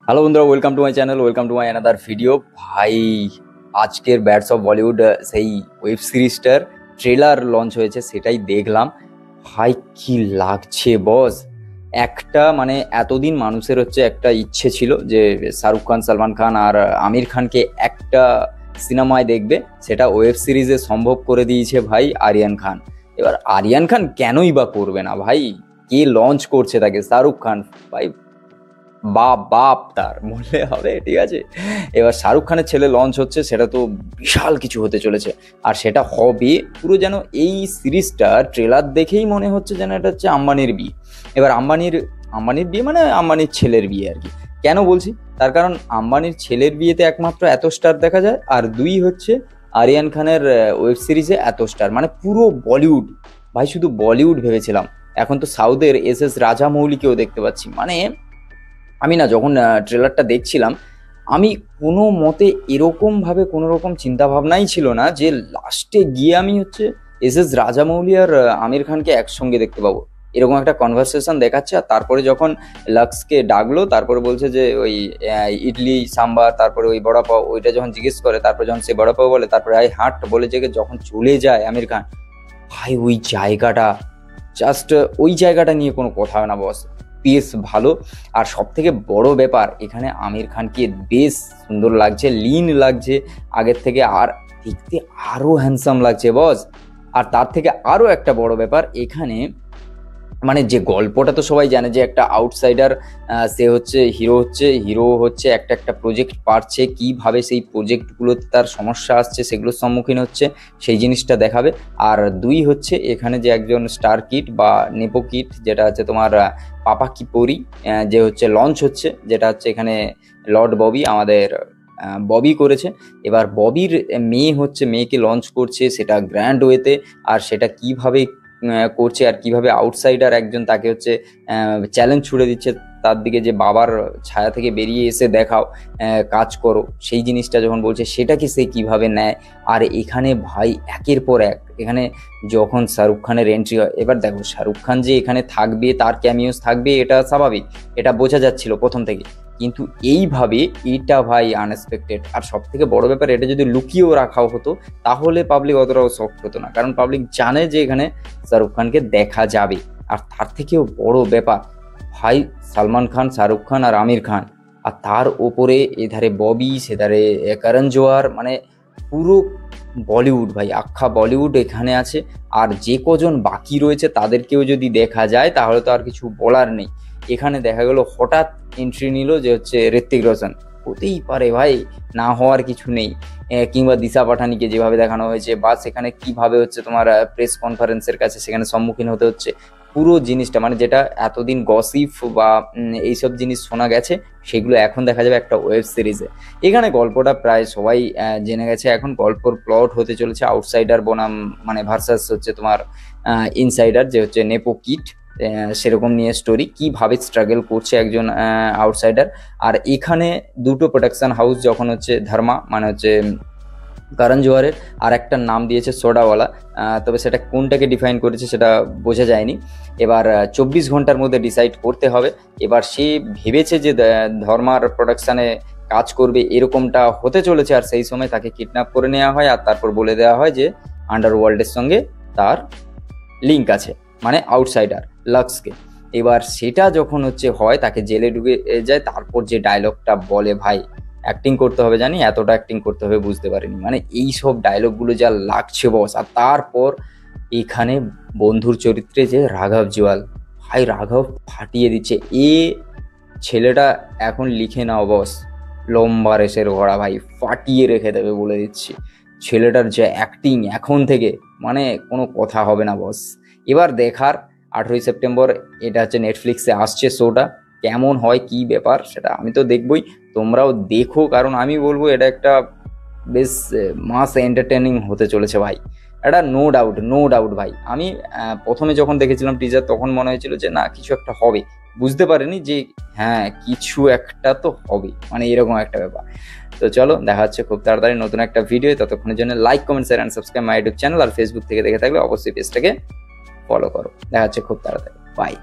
Hello বন্ধুরা, welcome to my channel, welcome to my another video. ভাই, আজকের bats of Bollywood সেই ওয়েব সিরিজটার ট্রেলার লঞ্চ হয়েছে, সেটাই দেখলাম। ভাই কি লাগছে বস। একটা মানে এতদিন মানুষের একটা ইচ্ছে ছিল যে শাহরুখ খান, সালমান খান আর আমির খানকে একটা সিনেমায় দেখবে, সেটা ওয়েব সিরিজে সম্ভব করে দিয়েছে ভাই আরিয়ান খান। এবার আরিয়ান খান কেনই বা করবে না ভাই, কে লঞ্চ করছে তাকে? শাহরুখ খান ভাই, বাপ বাপ তার বললে হবে, ঠিক আছে। এবার শাহরুখ খানের ছেলে লঞ্চ হচ্ছে, সেটা তো বিশাল কিছু হতে চলেছে। আর সেটা হবে পুরো যেন এই সিরিজটা ট্রেলার দেখেই মনে হচ্ছে যেন এটা হচ্ছে আম্বানির বিয়ে। এবার আম্বানির বিয়ে মানে আম্বানির ছেলের বিয়ে আর কি। কেন বলছি? তার কারণ আম্বানির ছেলের বিয়েতে একমাত্র এত স্টার দেখা যায়, আর দুই হচ্ছে আরিয়ান খানের ওয়েব সিরিজে এত স্টার, মানে পুরো বলিউড। ভাই শুধু বলিউড ভেবেছিলাম, এখন তো সাউথের এস রাজামৌলিকেও দেখতে পাচ্ছি। মানে আমি না, যখন ট্রেলারটা দেখছিলাম, আমি কোনো মতে এরকমভাবে কোনো রকম চিন্তা ভাবনাই ছিল না যে লাস্টে গিয়ে আমি রাজামৌলি আর আমির খানকে একসঙ্গে দেখতে পাবো। এরকম একটা কনভারসেশন দেখাচ্ছে। আর তারপরে যখন লাক্সকে ডাকলো, তারপরে বলছে যে ওই ইডলি সাম্বার, তারপরে ওই বড়া পাও, ওইটা যখন জিজ্ঞেস করে, তারপরে যখন সে বড়া পাও বলে, তারপরে আই হাট বলে যে যখন চলে যায় আমির খান, ভাই ওই জায়গাটা, জাস্ট ওই জায়গাটা নিয়ে কোনো কথা হয় না বস। বেশ ভালো। আর সব থেকে বড় ব্যাপার, এখানে আমির খানকে বেশ সুন্দর লাগছে, লিন লাগছে আগের থেকে, আর দেখতে আরো হ্যান্ডসাম লাগছে বস। আর তার থেকে আরো একটা বড় ব্যাপার, এখানে মানে যে গল্পটা তো সবাই জানে যে একটা আউটসাইডার, সে হিরো হচ্ছে একটা একটা প্রজেক্ট পারছে, কিভাবে সেই প্রজেক্টগুলোতে তার সমস্যা আসছে সেগুলোর সম্মুখীন হচ্ছে, সেই জিনিসটা দেখাবে। আর দুই হচ্ছে এখানে যে একজন স্টার কিড বা নেপো কিড, যেটা হচ্ছে তোমার পাপা কি পরি, যে হচ্ছে লঞ্চ হচ্ছে, যেটা হচ্ছে এখানে লর্ড ববি, আমাদের ববি করেছে। এবার ববির মেয়েকে লঞ্চ করছে, সেটা গ্র্যান্ড ওয়েতে। আর সেটা কিভাবে করছে, আর কিভাবে আউটসাইডার একজন তাকে চ্যালেঞ্জ ছুড়ে দিচ্ছে তার দিকে, যে বাবার ছায়া থেকে বেরিয়ে এসে দেখাও, কাজ করো, সেই জিনিসটা যখন বলছে, সেটাকে সে কিভাবে নেয়। আর এখানে ভাই একের পর এক, এখানে যখন শাহরুখ খানের এন্ট্রি হয়, এবার দেখো শাহরুখ খান যে এখানে থাকবে, তার ক্যামিওস থাকবে, এটা স্বাভাবিক, এটা বোঝা যাচ্ছিল প্রথম থেকে। কিন্তু এইভাবে এটা ভাই আনএক্সপেক্টেড। আর সব থেকে বড় ব্যাপার, এটা যদি লুকিয়েও রাখাও হতো, তাহলে পাবলিক অতটাও শক হতো না, কারণ পাবলিক জানে যে এখানে শাহরুখ খানকে দেখা যাবে। আর তার থেকেও বড় ব্যাপার ভাই, সালমান খান, শাহরুখ খান আর আমির খান, আর তার ওপরে এধারে ববি, সেধারে করণ জোহার, মানে পুরো বলিউড ভাই, আখ্যা বলিউড এখানে আছে। আর যে কজন বাকি রয়েছে তাদেরকেও যদি দেখা যায়, তাহলে তো আর কিছু বলার নেই। এখানে দেখা গেল হঠাৎ এন্ট্রি নিল যে হচ্ছে ঋত্বিক রোশন, হতেই পারে ভাই, না হওয়ার কিছু নেই। কিংবা দিশা পাঠানিকে যেভাবে দেখানো হয়েছে, বা সেখানে কিভাবে তোমার প্রেস কনফারেন্সের কাছে সেখানে সম্মুখীন হতে হচ্ছে, পুরো জিনিসটা মানে যেটা এতদিন গসিপ বা এইসব জিনিস শোনা গেছে, সেগুলো এখন দেখা যাবে একটা ওয়েব সিরিজে। এখানে গল্পটা প্রায় সবাই জেনে গেছে। এখন গল্পর প্লট হতে চলেছে আউটসাইডার বনাম মানে ভার্সাস তোমার ইনসাইডার, যে হচ্ছে নেপো কিট, সেরকম নিয়ে স্টোরি, কিভাবে স্ট্রাগল করছে একজন আউটসাইডার। আর এখানে দুটো প্রোডাকশন হাউস, যখন ধর্মা মানে করণ জোহারের, আর একটা নাম দিয়েছে সোডাওয়ালা, তবে সেটা কোনটাকে ডিফাইন করেছে সেটা বোঝা যায়নি। এবার 24 ঘন্টার মধ্যে ডিসাইড করতে হবে। এবার সে ভেবেছে যে ধর্মার প্রোডাকশানে কাজ করবে, এরকমটা হতে চলেছে। আর সেই সময় তাকে কিডন্যাপ করে নেওয়া হয়, আর তারপর বলে দেওয়া হয় যে আন্ডারওয়ার্ল্ডের সঙ্গে তার লিঙ্ক আছে, মানে আউটসাইডার লাক্সকে। এবার সেটা যখন হয়, তাকে জেলে ঢুকে যায়, তারপর যে ডায়লগটা বলে ভাই, অ্যাক্টিং করতে হবে জানি, এতটা অ্যাক্টিং করতে হবে বুঝতে পারিনি। মানে এই সব ডায়লগগুলো যা লাগছে বস। আর তারপর এখানে বন্ধুর চরিত্রে যে রাঘব জুয়াল, ভাই রাঘব ফাটিয়ে দিচ্ছে। ছেলেটা এখন লিখে নাও বস, লম্বা রেসের ঘোড়া ভাই, ফাটিয়ে রেখে দেবে বলে দিচ্ছি। ছেলেটার যে অ্যাক্টিং এখন থেকে, মানে কোনো কথা হবে না বস। এবার দেখার 18ই সেপ্টেম্বর এটা নেটফ্লিক্সে আসছে শোটা, কেমন হয় কি ব্যাপার সেটা আমি তো দেখবই, তোমরাও দেখো, কারণ আমি বলবো এটা একটা বেশ মাস এন্টারটেনিং হতে চলেছে ভাই। এটা নো ডাউট ভাই। আমি প্রথমে যখন দেখেছিলাম টিজার, তখন মনে হয়েছিল যে না, কিছু একটা হবে, বুঝতে পারিনি যে হ্যাঁ কিছু একটা তো হবে, মানে এরকম একটা ব্যাপার। তো চলো, দেখা হচ্ছে খুব তাড়াতাড়ি নতুন একটা ভিডিও। ততক্ষণের জন্য like, comment, share and subscribe my YouTube channel. আর ফেসবুক থেকে দেখে থাকলে অবশ্যই পেজটাকে ফলো করো। দেখা হচ্ছে খুব তাড়াতাড়ি, বাই।